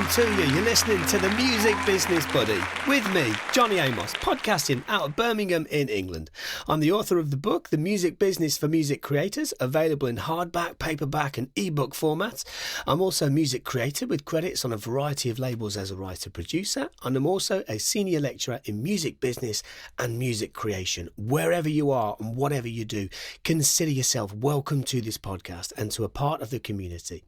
to you. You're listening to the Music Business Buddy with me, Johnny Amos, podcasting out of Birmingham in England. I'm the author of the book, The Music Business for Music Creators, available in hardback, paperback and ebook formats. I'm also a music creator with credits on a variety of labels as a writer-producer, and I'm also a senior lecturer in music business and music creation. Wherever you are and whatever you do, consider yourself welcome to this podcast and to a part of the community.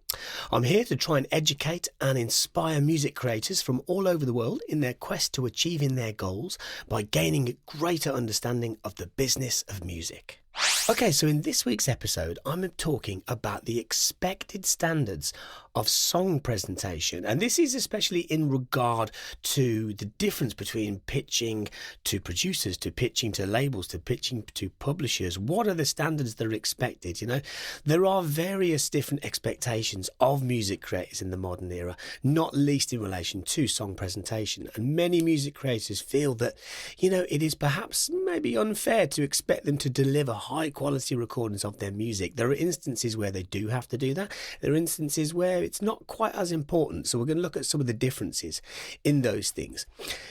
I'm here to try and educate and inspire music creators from all over the world in their quest to achieving their goals by gaining a greater understanding of the business of music. Okay, so in this week's episode, I'm talking about the expected standards of song presentation. And this is especially in regard to the difference between pitching to producers, to pitching to labels, to pitching to publishers. What are the standards that are expected? You know, there are various different expectations of music creators in the modern era, not least in relation to song presentation. And many music creators feel that, you know, it is perhaps maybe unfair to expect them to deliver high quality recordings of their music. There are instances where they do have to do that. There are instances where it's not quite as important. So we're going to look at some of the differences in those things.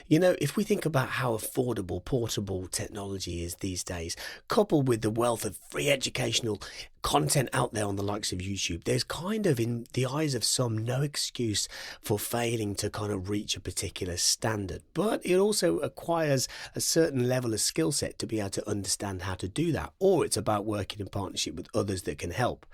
You know, if we think about how affordable portable technology is these days, coupled with the wealth of free educational content out there on the likes of YouTube, there's kind of, in the eyes of some, no excuse for failing to kind of reach a particular standard. But it also acquires a certain level of skill set to be able to understand how to do that, or it's about working in partnership with others that can help.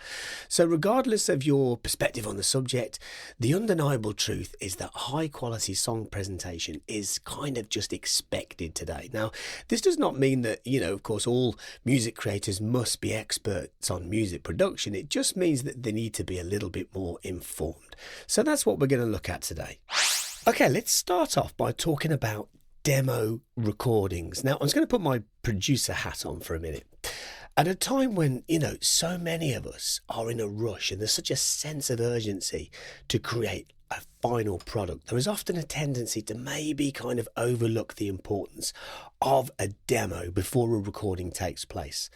So regardless of your perspective on the subject, the undeniable truth is that high quality song presentation is kind of just expected today. Now, this does not mean that, you know, of course, all music creators must be experts on music production. It just means that they need to be a little bit more informed. So that's what we're going to look at today. Okay, let's start off by talking about demo recordings. Now, I'm just going to put my producer hat on for a minute. At a time when, you know, so many of us are in a rush and there's such a sense of urgency to create a final product, there is often a tendency to maybe kind of overlook the importance of a demo before a recording takes place.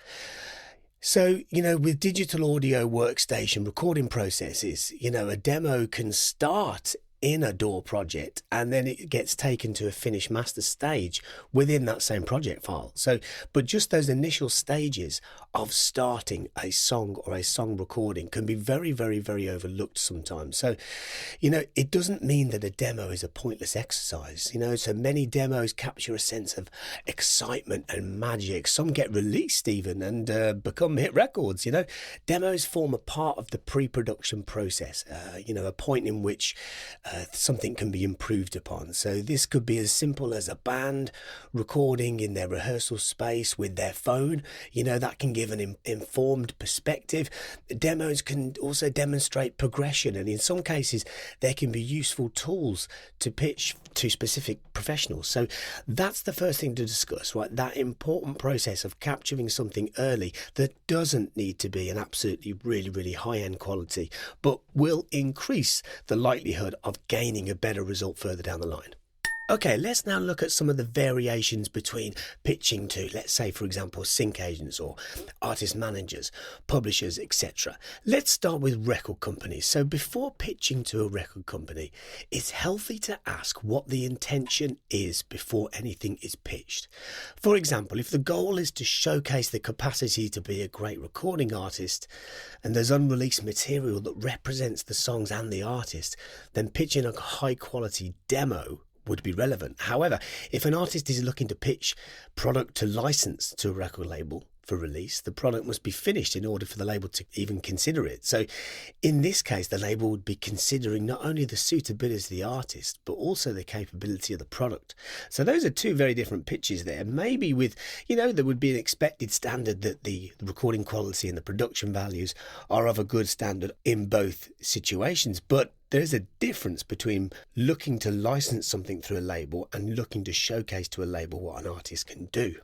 So, you know, with digital audio workstation recording processes, you know, a demo can start in a DAW project and then it gets taken to a finished master stage within that same project file. So, but just those initial stages of starting a song or a song recording can be very, very, very overlooked sometimes. So, you know, it doesn't mean that a demo is a pointless exercise. You know, so many demos capture a sense of excitement and magic. Some get released even and become hit records. You know, demos form a part of the pre-production process, you know, a point in which something can be improved upon. So this could be as simple as a band recording in their rehearsal space with their phone. You know, that can give an informed perspective. Demos can also demonstrate progression, and in some cases there can be useful tools to pitch to specific professionals. So that's the first thing to discuss, right? That important process of capturing something early that doesn't need to be an absolutely really, really high-end quality, but will increase the likelihood of gaining a better result further down the line. Okay, let's now look at some of the variations between pitching to, let's say, for example, sync agents or artist managers, publishers, etc. Let's start with record companies. So before pitching to a record company, it's healthy to ask what the intention is before anything is pitched. For example, if the goal is to showcase the capacity to be a great recording artist and there's unreleased material that represents the songs and the artist, then pitching a high-quality demo would be relevant. However, if an artist is looking to pitch product to license to a record label for release, the product must be finished in order for the label to even consider it. So in this case, the label would be considering not only the suitability of the artist, but also the capability of the product. So those are two very different pitches there. Maybe with, you know, there would be an expected standard that the recording quality and the production values are of a good standard in both situations, but there's a difference between looking to license something through a label and looking to showcase to a label what an artist can do.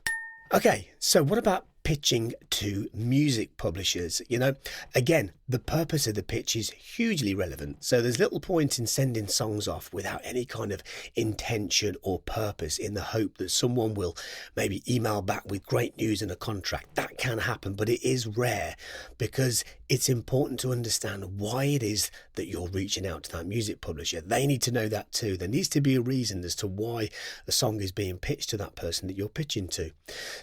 Okay, so what about pitching to music publishers? You know, again, the purpose of the pitch is hugely relevant. So there's little point in sending songs off without any kind of intention or purpose in the hope that someone will maybe email back with great news and a contract. That can happen, but it is rare because it's important to understand why it is that you're reaching out to that music publisher. They need to know that too. There needs to be a reason as to why a song is being pitched to that person that you're pitching to.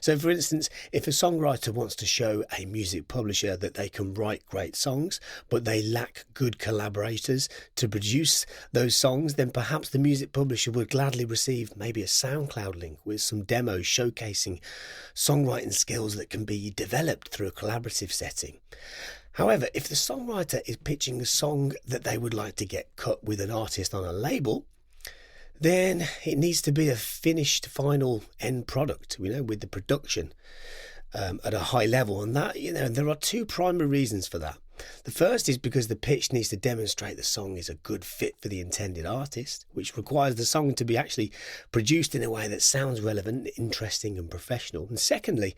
So for instance, if a songwriter wants to show a music publisher that they can write great songs, but they lack good collaborators to produce those songs, then perhaps the music publisher would gladly receive maybe a SoundCloud link with some demos showcasing songwriting skills that can be developed through a collaborative setting. However, if the songwriter is pitching a song that they would like to get cut with an artist on a label, then it needs to be a finished final end product, with the production at a high level. And that, there are two primary reasons for that. The first is because the pitch needs to demonstrate the song is a good fit for the intended artist, which requires the song to be actually produced in a way that sounds relevant, interesting and professional. And secondly,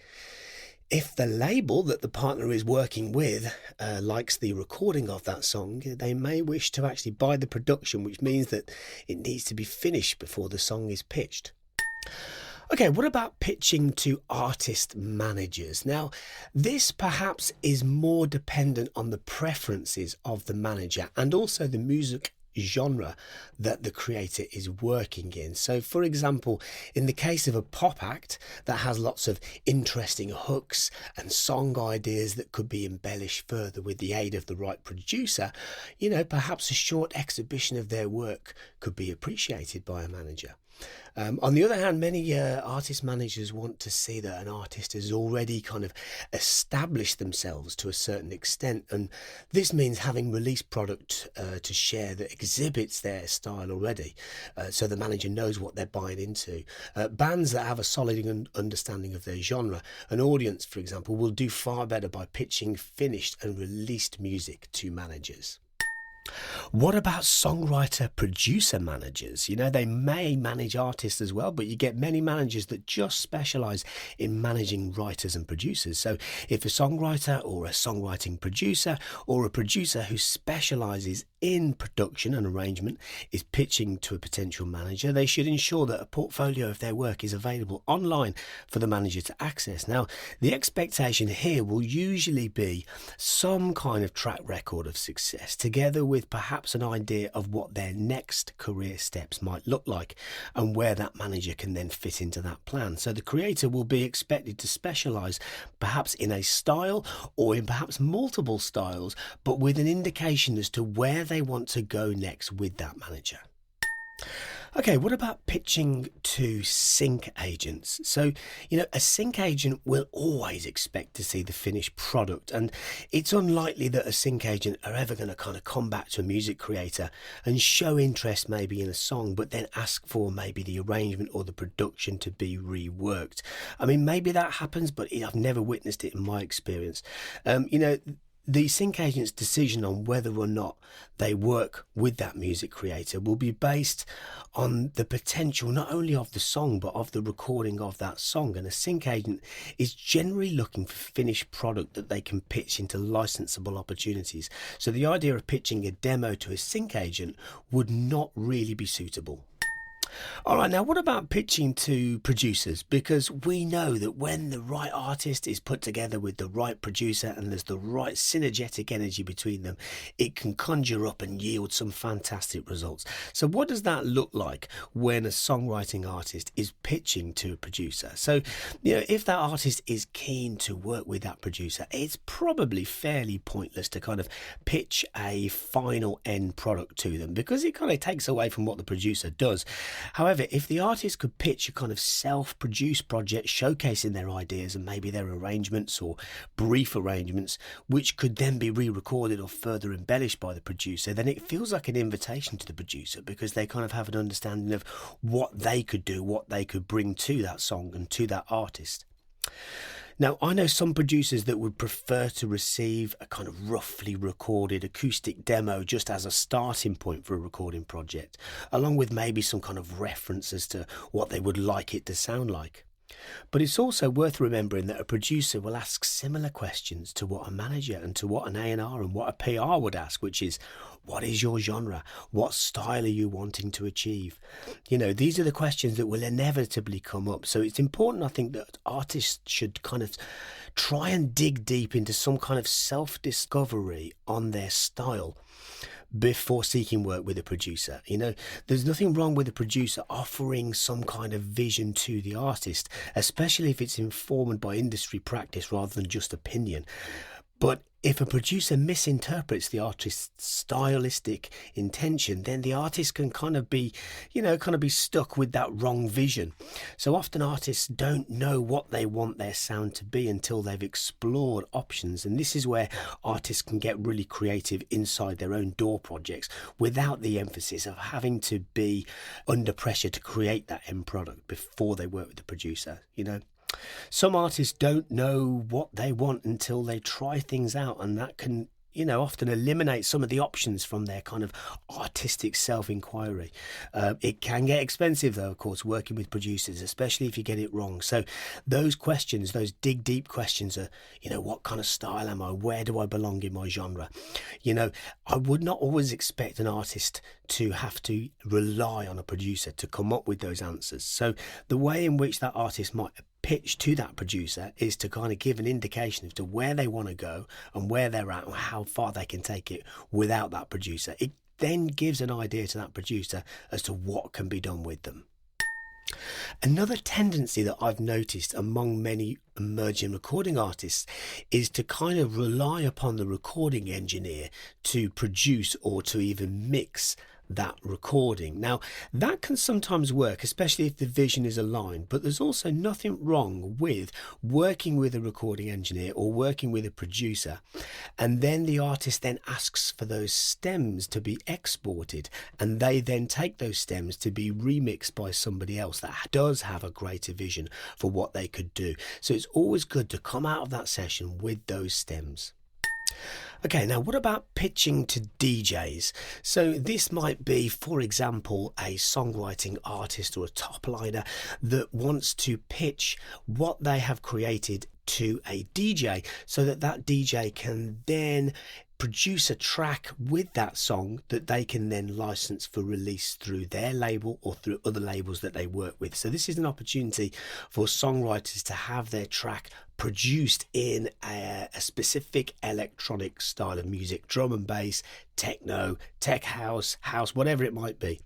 if the label that the partner is working with likes the recording of that song, they may wish to actually buy the production, which means that it needs to be finished before the song is pitched. Okay, what about pitching to artist managers? Now, this perhaps is more dependent on the preferences of the manager and also the music genre that the creator is working in. So for example, in the case of a pop act that has lots of interesting hooks and song ideas that could be embellished further with the aid of the right producer, perhaps a short exhibition of their work could be appreciated by a manager. On the other hand, many artist managers want to see that an artist has already kind of established themselves to a certain extent, and this means having released product to share that exhibits their style already, so the manager knows what they're buying into. Bands that have a solid understanding of their genre, an audience, for example, will do far better by pitching finished and released music to managers. What about songwriter-producer managers? They may manage artists as well, but you get many managers that just specialise in managing writers and producers. So if a songwriter or a songwriting producer or a producer who specialises in production and arrangement is pitching to a potential manager, they should ensure that a portfolio of their work is available online for the manager to access. Now, the expectation here will usually be some kind of track record of success, together with perhaps an idea of what their next career steps might look like and where that manager can then fit into that plan. So the creator will be expected to specialise perhaps in a style or in perhaps multiple styles, but with an indication as to where they want to go next with that manager. Okay, what about pitching to sync agents? So, a sync agent will always expect to see the finished product, and it's unlikely that a sync agent are ever going to kind of come back to a music creator and show interest maybe in a song, but then ask for maybe the arrangement or the production to be reworked. I mean, maybe that happens, but I've never witnessed it in my experience. The sync agent's decision on whether or not they work with that music creator will be based on the potential not only of the song but of the recording of that song, and a sync agent is generally looking for finished product that they can pitch into licensable opportunities. So the idea of pitching a demo to a sync agent would not really be suitable. All right, now what about pitching to producers? Because we know that when the right artist is put together with the right producer and there's the right synergetic energy between them, it can conjure up and yield some fantastic results. So what does that look like when a songwriting artist is pitching to a producer? So, if that artist is keen to work with that producer, it's probably fairly pointless to kind of pitch a final end product to them, because it kind of takes away from what the producer does. However, if the artist could pitch a kind of self-produced project showcasing their ideas and maybe their arrangements or brief arrangements, which could then be re-recorded or further embellished by the producer, then it feels like an invitation to the producer, because they kind of have an understanding of what they could do, what they could bring to that song and to that artist. Now, I know some producers that would prefer to receive a kind of roughly recorded acoustic demo just as a starting point for a recording project, along with maybe some kind of reference as to what they would like it to sound like. But it's also worth remembering that a producer will ask similar questions to what a manager and to what an A&R and what a PR would ask, which is, what is your genre? What style are you wanting to achieve? These are the questions that will inevitably come up. So it's important, I think, that artists should kind of try and dig deep into some kind of self-discovery on their style before seeking work with a producer. There's nothing wrong with a producer offering some kind of vision to the artist, especially if it's informed by industry practice rather than just opinion. But if a producer misinterprets the artist's stylistic intention, then the artist can kind of be stuck with that wrong vision. So often artists don't know what they want their sound to be until they've explored options. And this is where artists can get really creative inside their own door projects without the emphasis of having to be under pressure to create that end product before they work with the producer. Some artists don't know what they want until they try things out, and that can often eliminate some of the options from their kind of artistic self-inquiry. It can get expensive though, of course, working with producers, especially if you get it wrong. So those questions, those dig deep questions are, what kind of style am I? Where do I belong in my genre? I would not always expect an artist to have to rely on a producer to come up with those answers. So the way in which that artist might pitch to that producer is to kind of give an indication as to where they want to go and where they're at and how far they can take it without that producer. It then gives an idea to that producer as to what can be done with them. Another tendency that I've noticed among many emerging recording artists is to kind of rely upon the recording engineer to produce or to even mix that recording. Now, that can sometimes work, especially if the vision is aligned, but there's also nothing wrong with working with a recording engineer or working with a producer, and then the artist then asks for those stems to be exported, and they then take those stems to be remixed by somebody else that does have a greater vision for what they could do. So it's always good to come out of that session with those stems. Okay, now what about pitching to DJs? So this might be, for example, a songwriting artist or a top liner that wants to pitch what they have created to a DJ so that that DJ can then produce a track with that song that they can then license for release through their label or through other labels that they work with. So this is an opportunity for songwriters to have their track produced in a specific electronic style of music, drum and bass, techno, tech house, whatever it might be.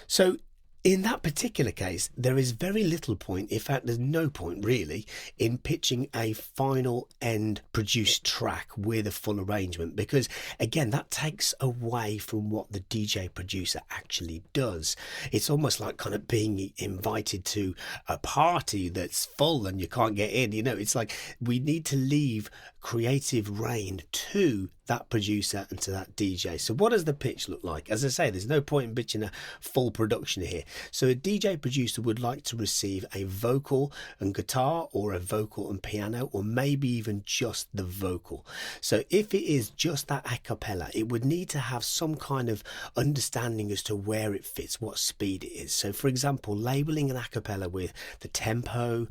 So in that particular case, there is very little point, in fact there's no point really, in pitching a final end produced track with a full arrangement, because again that takes away from what the DJ producer actually does. It's almost like kind of being invited to a party that's full and you can't get in. It's like we need to leave creative reign to that producer and to that DJ. So what does the pitch look like? As I say, there's no point in pitching a full production here. So a DJ producer would like to receive a vocal and guitar, or a vocal and piano, or maybe even just the vocal. So if it is just that a cappella, it would need to have some kind of understanding as to where it fits, what speed it is. So for example, labeling an a cappella with the tempo,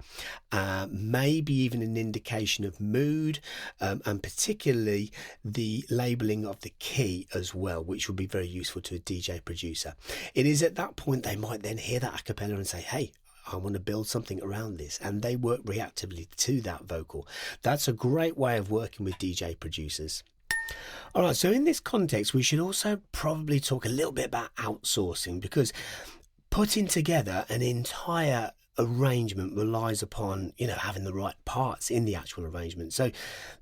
maybe even an indication of mood, and particularly the labeling of the key as well, which would be very useful to a DJ producer. It is at that point they might then hear that a cappella and say, hey, I want to build something around this, and they work reactively to that vocal. That's a great way of working with DJ producers. All right, so in this context, we should also probably talk a little bit about outsourcing, because putting together an entire arrangement relies upon having the right parts in the actual arrangement. So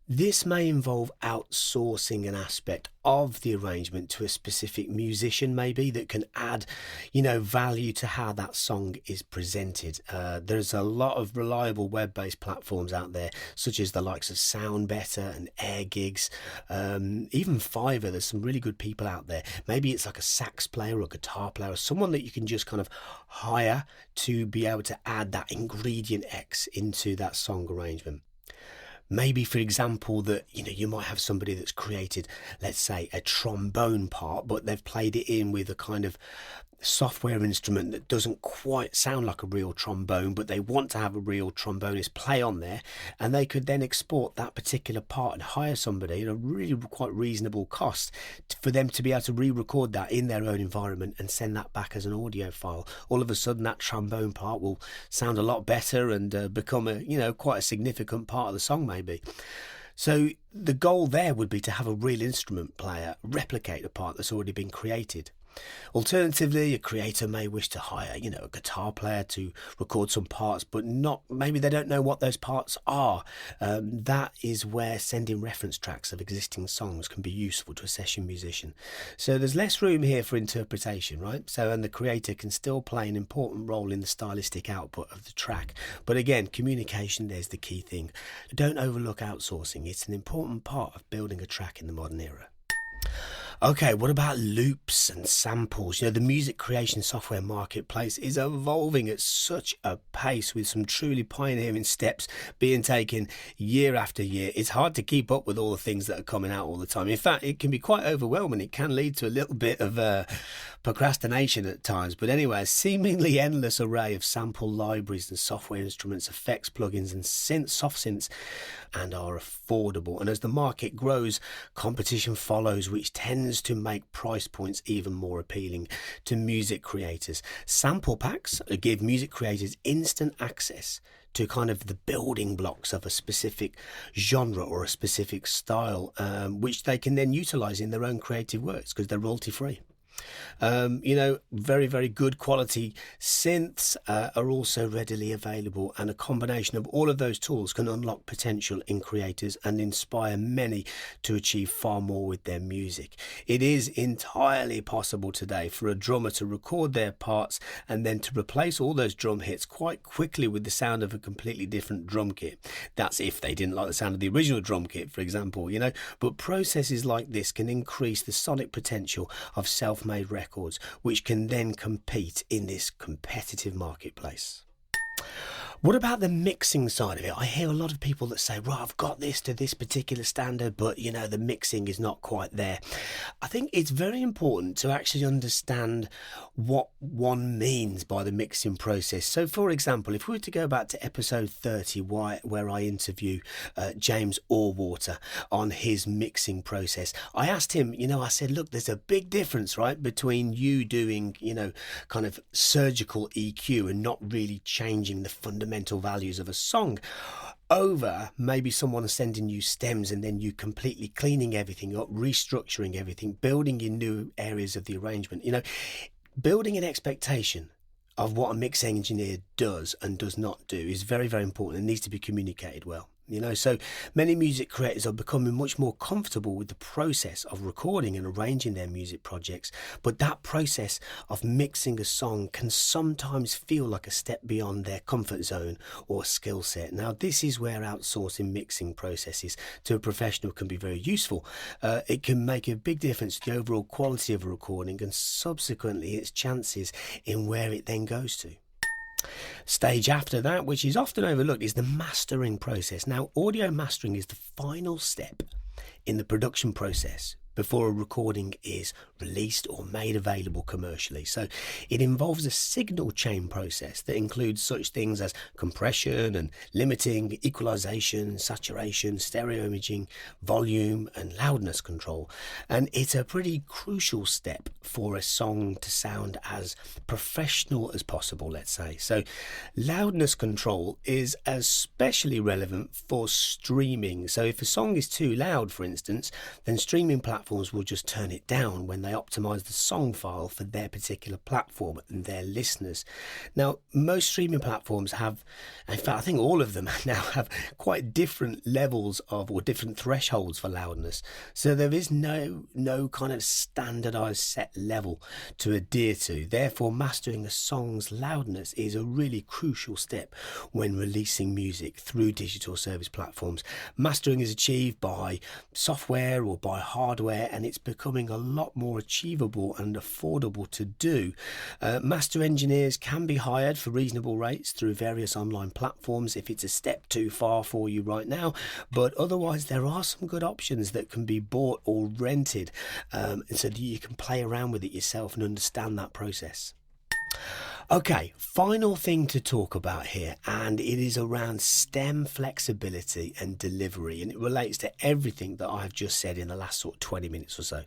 this may involve outsourcing an aspect of the arrangement to a specific musician, maybe, that can add value to how that song is presented. There's a lot of reliable web-based platforms out there, such as the likes of SoundBetter and AirGigs, even Fiverr. There's some really good people out there. Maybe it's like a sax player or a guitar player, or someone that you can just kind of hire to be able to add that ingredient X into that song arrangement. Maybe, for example, that you might have somebody that's created, let's say, a trombone part, but they've played it in with a kind of software instrument that doesn't quite sound like a real trombone, but they want to have a real trombonist play on there, and they could then export that particular part and hire somebody at a really quite reasonable cost for them to be able to re-record that in their own environment and send that back as an audio file. All of a sudden that trombone part will sound a lot better and become a quite a significant part of the song, may be. So the goal there would be to have a real instrument player replicate a part that's already been created. Alternatively, a creator may wish to hire, a guitar player to record some parts, but maybe they don't know what those parts are. That is where sending reference tracks of existing songs can be useful to a session musician. So there's less room here for interpretation, right? And the creator can still play an important role in the stylistic output of the track. But again, communication, there's the key thing. Don't overlook outsourcing. It's an important part of building a track in the modern era. Okay, what about loops and samples? The music creation software marketplace is evolving at such a pace with some truly pioneering steps being taken year after year. It's hard to keep up with all the things that are coming out all the time. In fact, it can be quite overwhelming. It can lead to a little bit of procrastination at times. But anyway, a seemingly endless array of sample libraries and software instruments, effects, plugins and soft synths, and are affordable. And as the market grows, competition follows, which tends to make price points even more appealing to music creators. Sample packs give music creators instant access to kind of the building blocks of a specific genre or a specific style, which they can then utilize in their own creative works because they're royalty free. Very, very good quality synths are also readily available, and a combination of all of those tools can unlock potential in creators and inspire many to achieve far more with their music. It is entirely possible today for a drummer to record their parts and then to replace all those drum hits quite quickly with the sound of a completely different drum kit. That's if they didn't like the sound of the original drum kit, for example, but processes like this can increase the sonic potential of self-made records, which can then compete in this competitive marketplace. What about the mixing side of it? I hear a lot of people that say, right, I've got this to this particular standard, but the mixing is not quite there. I think it's very important to actually understand what one means by the mixing process. So for example, if we were to go back to episode 30, where I interview James Orwater on his mixing process, I asked him, I said, look, there's a big difference, right, between you doing, kind of surgical EQ and not really changing the fundamental values of a song over maybe someone sending you stems and then you completely cleaning everything up, restructuring everything, building in new areas of the arrangement. Building an expectation of what a mix engineer does and does not do is very, very important and needs to be communicated well. So many music creators are becoming much more comfortable with the process of recording and arranging their music projects, but that process of mixing a song can sometimes feel like a step beyond their comfort zone or skill set. Now, this is where outsourcing mixing processes to a professional can be very useful. It can make a big difference to the overall quality of a recording and subsequently its chances in where it then goes to. Stage after that, which is often overlooked, is the mastering process. Now, audio mastering is the final step in the production process before a recording is released or made available commercially. So it involves a signal chain process that includes such things as compression and limiting, equalization, saturation, stereo imaging, volume and loudness control. And it's a pretty crucial step for a song to sound as professional as possible, let's say. So loudness control is especially relevant for streaming. So if a song is too loud, for instance, then streaming platforms will just turn it down when they optimize the song file for their particular platform and their listeners. Now, most streaming platforms have, in fact, I think all of them now have quite different levels of or different thresholds for loudness. So there is no kind of standardized set level to adhere to. Therefore, mastering a song's loudness is a really crucial step when releasing music through digital service platforms. Mastering is achieved by software or by hardware, and it's becoming a lot more achievable and affordable to do. Master engineers can be hired for reasonable rates through various online platforms if it's a step too far for you right now, but otherwise there are some good options that can be bought or rented so that you can play around with it yourself and understand that process. Okay, final thing to talk about here, and it is around stem flexibility and delivery, and it relates to everything that I've just said in the last sort of 20 minutes or so.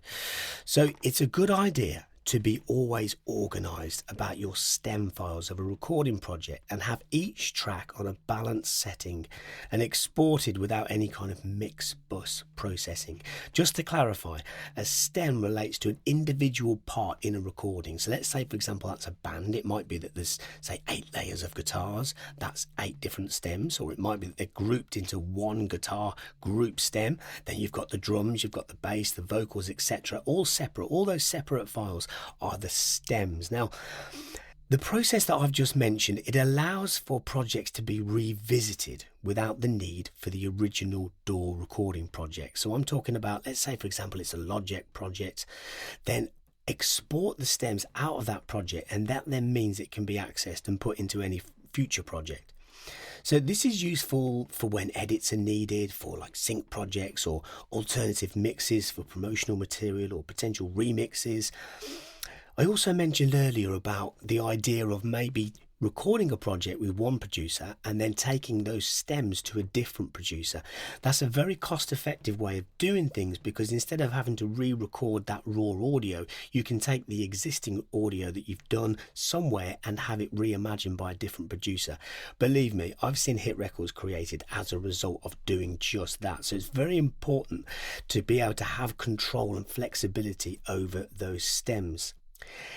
So it's a good idea to be always organized about your stem files of a recording project and have each track on a balanced setting and exported without any kind of mix bus processing. Just to clarify, a stem relates to an individual part in a recording. So let's say, for example, that's a band. It might be that there's, say, 8 layers of guitars. That's 8 different stems. Or it might be that they're grouped into one guitar group stem. Then you've got the drums, you've got the bass, the vocals, etc. All separate. All those separate files are the stems. Now, the process that I've just mentioned, it allows for projects to be revisited without the need for the original DAW recording project. So I'm talking about, let's say, for example, it's a Logic project, then export the stems out of that project, and that then means it can be accessed and put into any future project. So this is useful for when edits are needed, for like sync projects or alternative mixes for promotional material or potential remixes. I also mentioned earlier about the idea of maybe recording a project with one producer and then taking those stems to a different producer. That's a very cost-effective way of doing things, because instead of having to re-record that raw audio, you can take the existing audio that you've done somewhere and have it reimagined by a different producer. Believe me, I've seen hit records created as a result of doing just that. So it's very important to be able to have control and flexibility over those stems.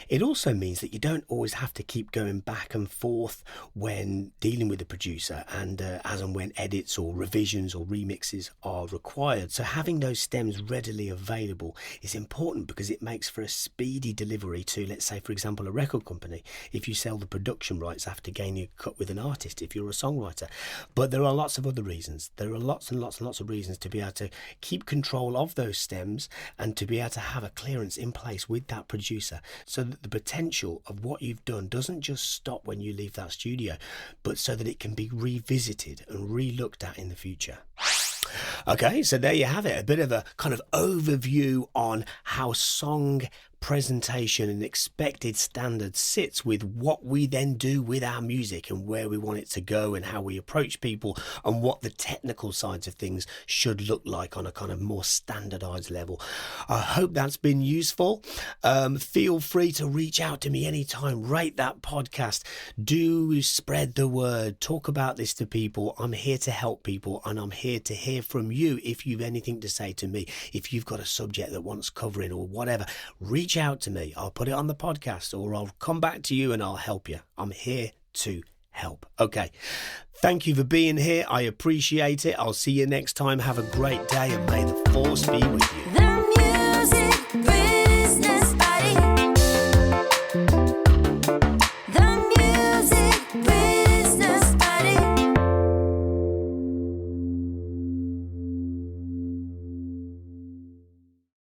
It also means that you don't always have to keep going back and forth when dealing with the producer and as and when edits or revisions or remixes are required. So having those stems readily available is important because it makes for a speedy delivery to, let's say, for example, a record company, if you sell the production rights after gaining a cut with an artist, if you're a songwriter. But there are lots of other reasons. There are lots and lots of reasons to be able to keep control of those stems and to be able to have a clearance in place with that producer, so that the potential of what you've done doesn't just stop when you leave that studio, but so that it can be revisited and re-looked at in the future. Okay, so there you have it, a bit of a kind of overview on how song presentation and expected standards sits with what we then do with our music and where we want it to go and how we approach people and what the technical sides of things should look like on a kind of more standardized level. I hope that's been useful. Feel free to reach out to me anytime. Rate that podcast. Do spread the word. Talk about this to people. I'm here to help people, and I'm here to hear from you if you've anything to say to me. If you've got a subject that wants covering or whatever, reach out to me. I'll put it on the podcast, or I'll come back to you and I'll help you. I'm here to help. Okay. Thank you for being here. I appreciate it. I'll see you next time. Have a great day, and may the force be with you.